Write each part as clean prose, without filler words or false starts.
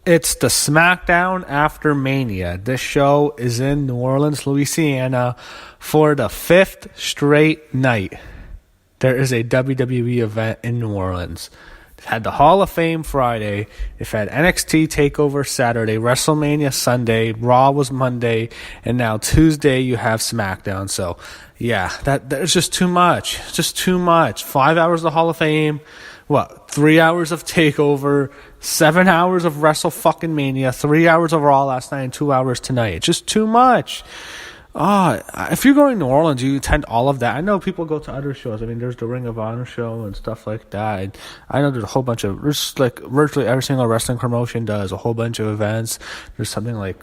It's the SmackDown after Mania. This show is in New Orleans, Louisiana for the 5th straight night. There is a WWE event in New Orleans. They've had the Hall of Fame Friday. They've had NXT TakeOver Saturday, WrestleMania Sunday, Raw was Monday, and now Tuesday you have SmackDown. So, yeah, there's just too much. It's just too much. 5 hours of the Hall of Fame. 3 hours of TakeOver, 7 hours of WrestleMania, 3 hours of Raw last night, and 2 hours tonight. It's just too much. If you're going to New Orleans, you attend all of that. I know people go to other shows. I mean, there's the Ring of Honor show and stuff like that. And I know there's a whole bunch of, there's like virtually every single wrestling promotion does a whole bunch of events. There's something like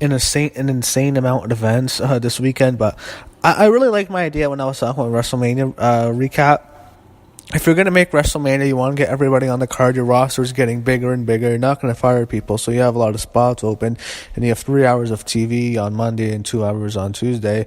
an insane amount of events this weekend. But I really like my idea when I was talking about WrestleMania recap. If you're going to make WrestleMania, you want to get everybody on the card. Your roster is getting bigger and bigger. You're not going to fire people, so you have a lot of spots open. And you have 3 hours of TV on Monday and 2 hours on Tuesday.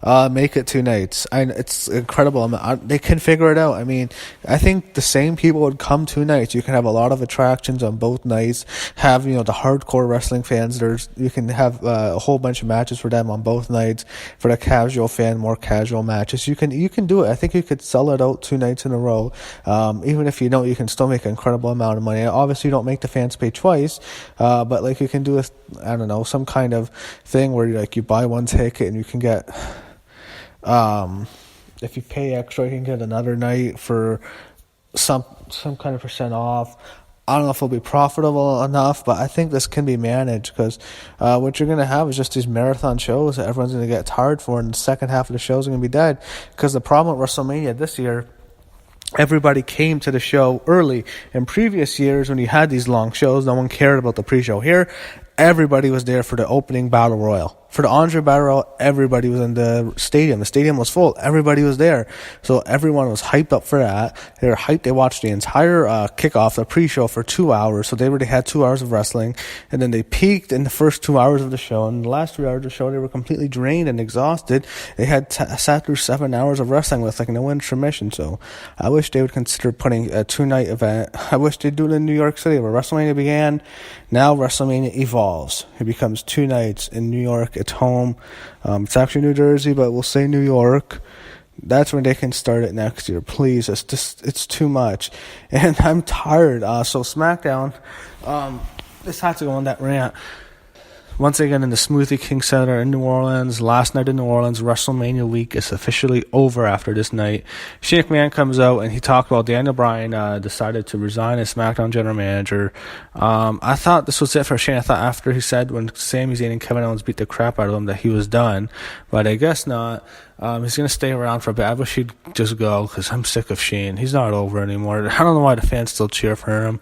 Make it 2 nights. It's incredible. They can figure it out. I mean, I think the same people would come 2 nights. You can have a lot of attractions on both nights. Have, the hardcore wrestling fans. You can have a whole bunch of matches for them on both nights. For the casual fan, more casual matches. You can do it. I think you could sell it out 2 nights in a row. Even if you don't, you can still make an incredible amount of money. Obviously, you don't make the fans pay twice, but like you can do some kind of thing where you buy one ticket and you can get, if you pay extra, you can get another night for some kind of percent off. I don't know if it'll be profitable enough, but I think this can be managed because what you're going to have is just these marathon shows that everyone's going to get tired for, and the second half of the show is going to be dead. Because the problem with WrestleMania this year, everybody came to the show early. In previous years, when you had these long shows, no one cared about the pre-show. Here, everybody was there for the opening battle royal. For the Andre Battle Royal, everybody was in the stadium. The stadium was full. Everybody was there. So everyone was hyped up for that. They were hyped. They watched the entire kickoff, the pre-show, for 2 hours. So they already had 2 hours of wrestling. And then they peaked in the first 2 hours of the show. And the last 3 hours of the show, they were completely drained and exhausted. They had sat through 7 hours of wrestling with no intermission. So I wish they would consider putting a 2-night event. I wish they'd do it in New York City where WrestleMania began. Now WrestleMania evolves. It becomes 2 nights in New York. It's home. It's actually New Jersey, but we'll say New York. That's when they can start it next year. Please, it's too much. And I'm tired. So SmackDown, this had to go on that rant. Once again, in the Smoothie King Centre in New Orleans, last night in New Orleans, WrestleMania week is officially over after this night. Shane McMahon comes out and he talked about Daniel Bryan decided to resign as SmackDown general manager. I thought this was it for Shane. I thought after he said when Sami Zayn and Kevin Owens beat the crap out of him that he was done, but I guess not. He's going to stay around for a bit. I wish he'd just go because I'm sick of Shane. He's not over anymore. I don't know why the fans still cheer for him.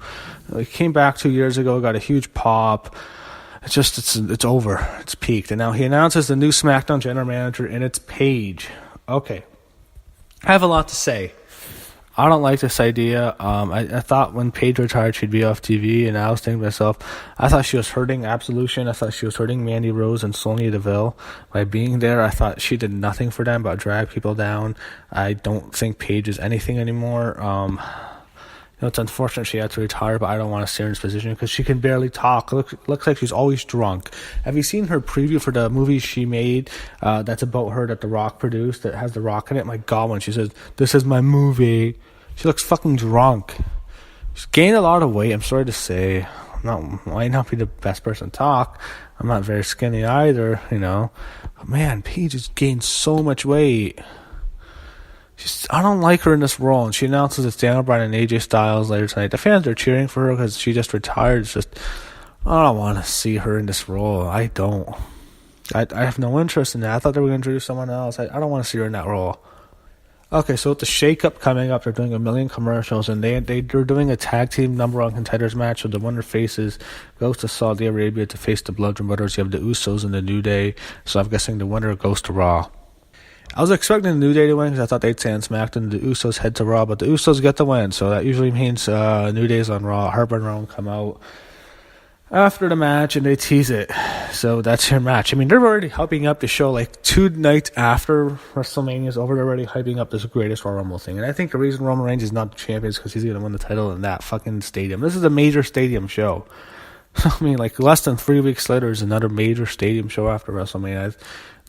He came back 2 years ago, got a huge pop. It's over. It's peaked. And now he announces the new SmackDown general manager, and it's Paige. Okay. I have a lot to say. I don't like this idea. I thought when Paige retired, she'd be off TV, and I was thinking to myself, I thought she was hurting Absolution. I thought she was hurting Mandy Rose and Sonya Deville by being there. I thought she did nothing for them but drag people down. I don't think Paige is anything anymore. It's unfortunate she had to retire, but I don't want to see her in this position because she can barely talk. Looks like she's always drunk. Have you seen her preview for the movie she made that's about her that The Rock produced that has The Rock in it? My God, when she says, "This is my movie," she looks fucking drunk. She's gained a lot of weight, I'm sorry to say. Might not be the best person to talk. I'm not very skinny either, But man, Paige has gained so much weight. I don't like her in this role, and she announces it's Daniel Bryan and AJ Styles later tonight. The fans are cheering for her because she just retired. It's just, I don't want to see her in this role. I don't. I have no interest in that. I thought they were going to introduce someone else. I don't want to see her in that role. Okay, so with the shake-up coming up, they're doing 1 million commercials, and they're doing a tag team number one contenders match, so the winner goes to Saudi Arabia to face the Bludgeon Brothers. You have the Usos and the New Day, so I'm guessing the winner goes to Raw. I was expecting the New Day to win because I thought they'd stay on SmackDown. The Usos head to Raw, but the Usos get the win, so that usually means New Day's on Raw. Harper and Rowan come out. after the match, and they tease it. So that's your match. I mean, they're already hyping up the show like 2 nights after WrestleMania is over. They're already hyping up this greatest Royal Rumble thing. And I think the reason Roman Reigns is not the champion is because he's going to win the title in that fucking stadium. This is a major stadium show. I mean, like less than 3 weeks later is another major stadium show after WrestleMania.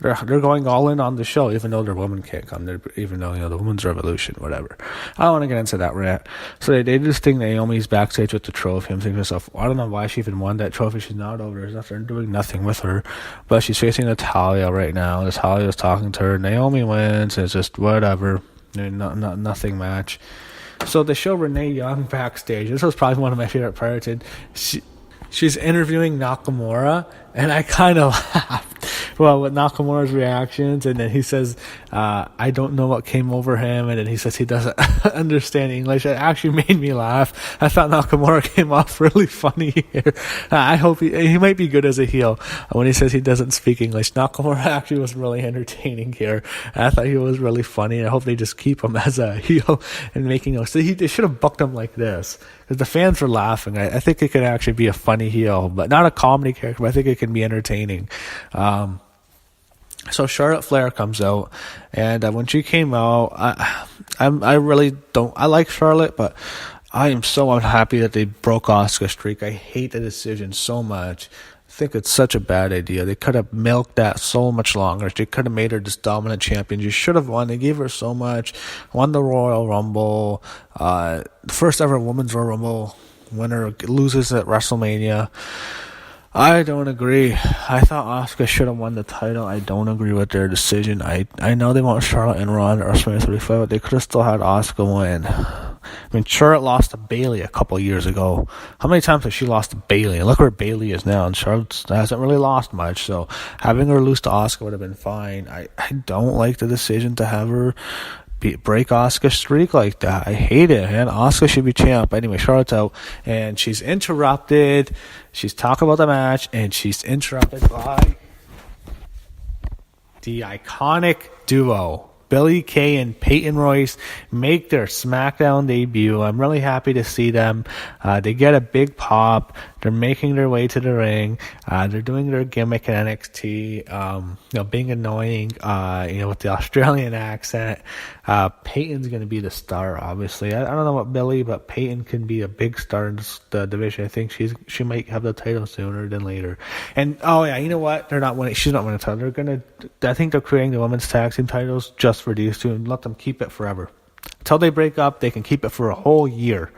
They're going all in on the show, even though their women can't come. Even though the women's revolution, whatever. I don't want to get into that rant. So they did this thing. Naomi's backstage with the trophy. I'm thinking to myself, I don't know why she even won that trophy. She's not over. They're doing nothing with her, but she's facing Natalya right now. Natalya's talking to her. Naomi wins. It's just whatever. Nothing match. So they show Renee Young backstage. This was probably one of my favorite parts. She's interviewing Nakamura, and I kind of laughed. Well, with Nakamura's reactions, and then he says, I don't know what came over him, and then he says he doesn't understand English. It actually made me laugh. I thought Nakamura came off really funny here. I hope he might be good as a heel when he says he doesn't speak English. Nakamura actually was really entertaining here. I thought he was really funny, and I hope they just keep him as a heel and making him. So they should have booked him like this, because the fans were laughing. I think it could actually be a funny heel, but not a comedy character, but I think it can be entertaining. So Charlotte Flair comes out, and when she came out, I really don't. I like Charlotte, but I am so unhappy that they broke Asuka's streak. I hate the decision so much. I think it's such a bad idea. They could have milked that so much longer. They could have made her this dominant champion. She should have won. They gave her so much. Won the Royal Rumble. The first ever Women's Royal Rumble winner loses at WrestleMania. I don't agree. I thought Asuka should have won the title. I don't agree with their decision. I know they want Charlotte and Ronda at WrestleMania 35, but they could have still had Asuka win. I mean, Charlotte lost to Bayley a couple years ago. How many times has she lost to Bayley? And look where Bayley is now, and Charlotte hasn't really lost much. So having her lose to Asuka would have been fine. I don't like the decision to have her break Asuka's streak like that. I hate it, man. Asuka should be champ. Anyway, Charlotte's out, and she's interrupted. She's talking about the match, and she's interrupted by the iconic duo. Billie Kay and Peyton Royce make their SmackDown debut. I'm really happy to see them. They get a big pop. They're making their way to the ring. They're doing their gimmick in NXT, being annoying, with the Australian accent. Peyton's going to be the star, obviously. I don't know about Billie, but Peyton can be a big star in the division. I think she might have the title sooner than later. And, you know what? They're not winning. She's not winning the title. I think they're creating the women's tag team titles just for these two and let them keep it forever. Until they break up, they can keep it for a whole year.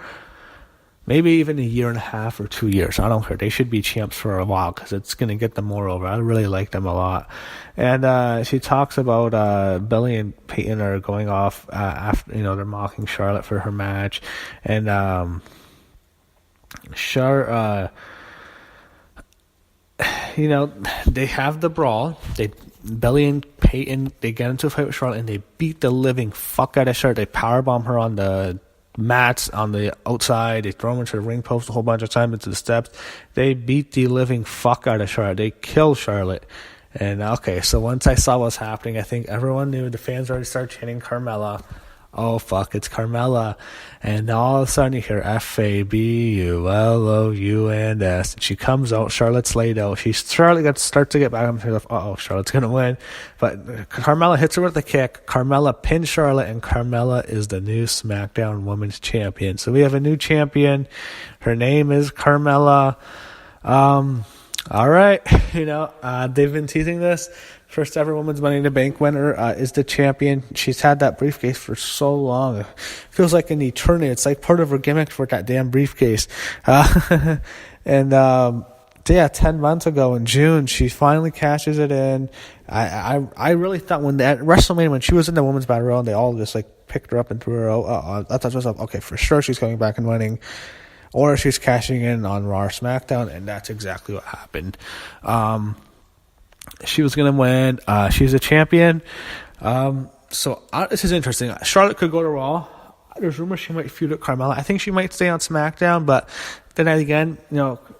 Maybe even a year and a half or 2 years. I don't care. They should be champs for a while because it's going to get them more over. I really like them a lot. And she talks about Billie and Peyton are going off after, they're mocking Charlotte for her match. And they have the brawl. Billie and Peyton, they get into a fight with Charlotte and they beat the living fuck out of Charlotte. They powerbomb her on the mats on the outside. They throw them into the ring post a whole bunch of times, into the steps. They beat the living fuck out of Charlotte. They kill Charlotte. And so once I saw what's happening, I think everyone knew. The fans already started chanting Carmella. Oh fuck, it's Carmella. And all of a sudden you hear FABULOUNS. And she comes out, Charlotte's laid out. Charlotte starts to get back up and Charlotte's gonna win. But Carmella hits her with a kick. Carmella pins Charlotte, and Carmella is the new SmackDown Women's Champion. So we have a new champion. Her name is Carmella. All right, they've been teasing this. First ever Women's Money in the Bank winner is the champion. She's had that briefcase for so long. It feels like an eternity. It's like part of her gimmick for that damn briefcase. 10 months ago in June, she finally cashes it in. I really thought at WrestleMania, when she was in the Women's Battle Royal, and they all just picked her up and threw her out, I thought to myself, okay, for sure she's coming back and winning. Or she's cashing in on Raw or SmackDown, and that's exactly what happened. She was going to win. She's a champion. This is interesting. Charlotte could go to Raw. There's rumors she might feud with Carmella. I think she might stay on SmackDown, but then again,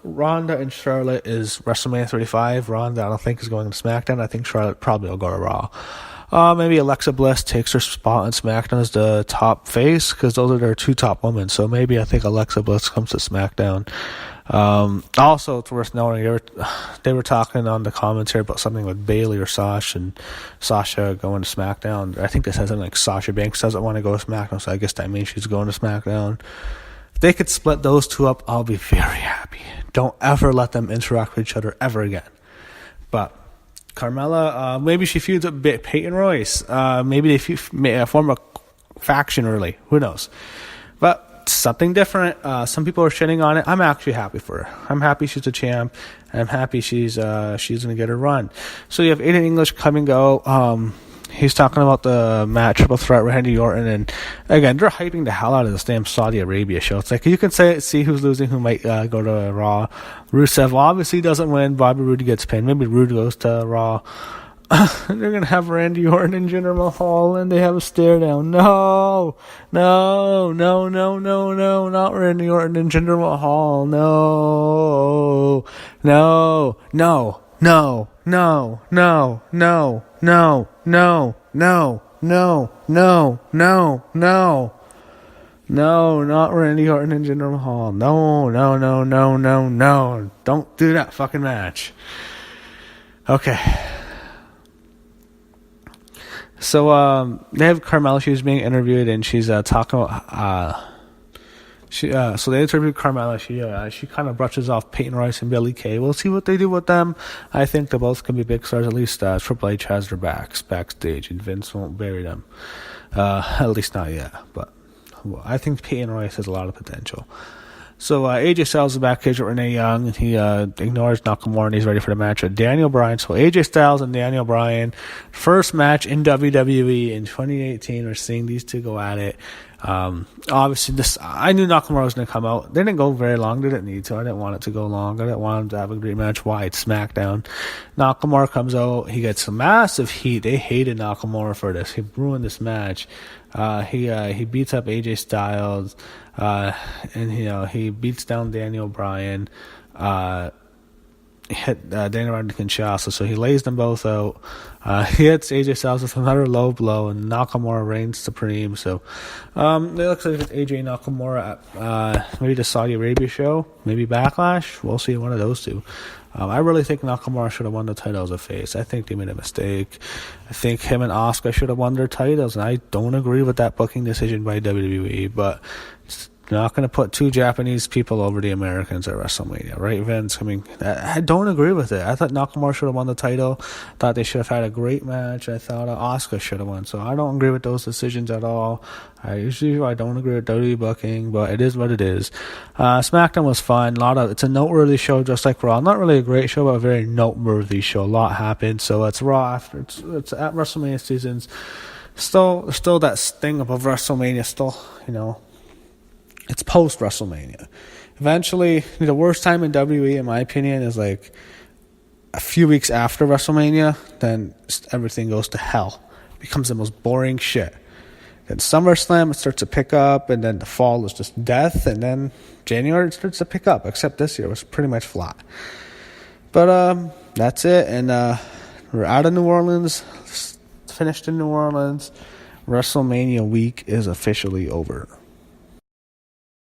Ronda and Charlotte is WrestleMania 35. Ronda, I don't think, is going to SmackDown. I think Charlotte probably will go to Raw. Maybe Alexa Bliss takes her spot on SmackDown as the top face, because those are their two top women. So maybe I think Alexa Bliss comes to SmackDown. Also, it's worth noting they were talking on the commentary about something with Bayley or Sasha going to SmackDown. I think they said something like Sasha Banks doesn't want to go to SmackDown, so I guess that means she's going to SmackDown. If they could split those two up, I'll be very happy. Don't ever let them interact with each other ever again. But Carmella, maybe she feuds with Peyton Royce. Maybe they form a faction early. Who knows? But something different. Some people are shitting on it. I'm actually happy for her. I'm happy she's a champ. And I'm happy she's going to get her run. So you have Aiden English come and go. He's talking about the match, triple threat, Randy Orton, and again, they're hyping the hell out of this damn Saudi Arabia show. It's like you can see who's losing, who might go to Raw. Rusev obviously doesn't win. Bobby Roode gets pinned. Maybe Roode goes to Raw. They're going to have Randy Orton and Jinder Mahal, and they have a stare down. No, not Randy Orton and Jinder Mahal. No. No, not Randy Orton and Jinder Mahal. No. Don't do that fucking match. Okay. So they have Carmella. She was being interviewed, and she's talking about so they interviewed Carmella. She kind of brushes off Peyton Royce and Billie Kay. We'll see what they do with them. I think they both can be big stars. At least Triple H has their backs backstage, and Vince won't bury them. At least not yet. But I think Peyton Royce has a lot of potential. So AJ Styles is backstage with Renee Young, and he ignores Nakamura, and he's ready for the match with Daniel Bryan. So AJ Styles and Daniel Bryan, first match in WWE in 2018. We're seeing these two go at it. Obviously, I knew Nakamura was going to come out. They didn't go very long. They didn't need to. I didn't want it to go long. I didn't want him to have a great match. Why? It's SmackDown. Nakamura comes out. He gets some massive heat. They hated Nakamura for this. He ruined this match. He beats up AJ Styles, and he beats down Daniel Bryan. Hit Daniel Bryan to Kinshasa, so he lays them both out. He hits AJ Styles with another low blow, and Nakamura reigns supreme. So it looks like it's AJ Nakamura at maybe the Saudi Arabia show, maybe Backlash. We'll see one of those two. I really think Nakamura should have won the title as a face. I think they made a mistake. I think him and Asuka should have won their titles, and I don't agree with that booking decision by WWE, but they're not going to put two Japanese people over the Americans at WrestleMania, right, Vince? I mean, I don't agree with it. I thought Nakamura should have won the title. I thought they should have had a great match. I thought Asuka should have won. So I don't agree with those decisions at all. I don't agree with WWE booking, but it is what it is. SmackDown was fun. It's a noteworthy show, just like Raw. Not really a great show, but a very noteworthy show. A lot happened. So it's Raw after it's at WrestleMania seasons. Still that sting above WrestleMania. Still, it's post WrestleMania. Eventually, the worst time in WWE, in my opinion, is like a few weeks after WrestleMania. Then everything goes to hell. It becomes the most boring shit. Then SummerSlam, it starts to pick up, and then the fall is just death, and then January it starts to pick up. Except this year, it was pretty much flat. But that's it, and we're out of New Orleans. Finished in New Orleans. WrestleMania week is officially over.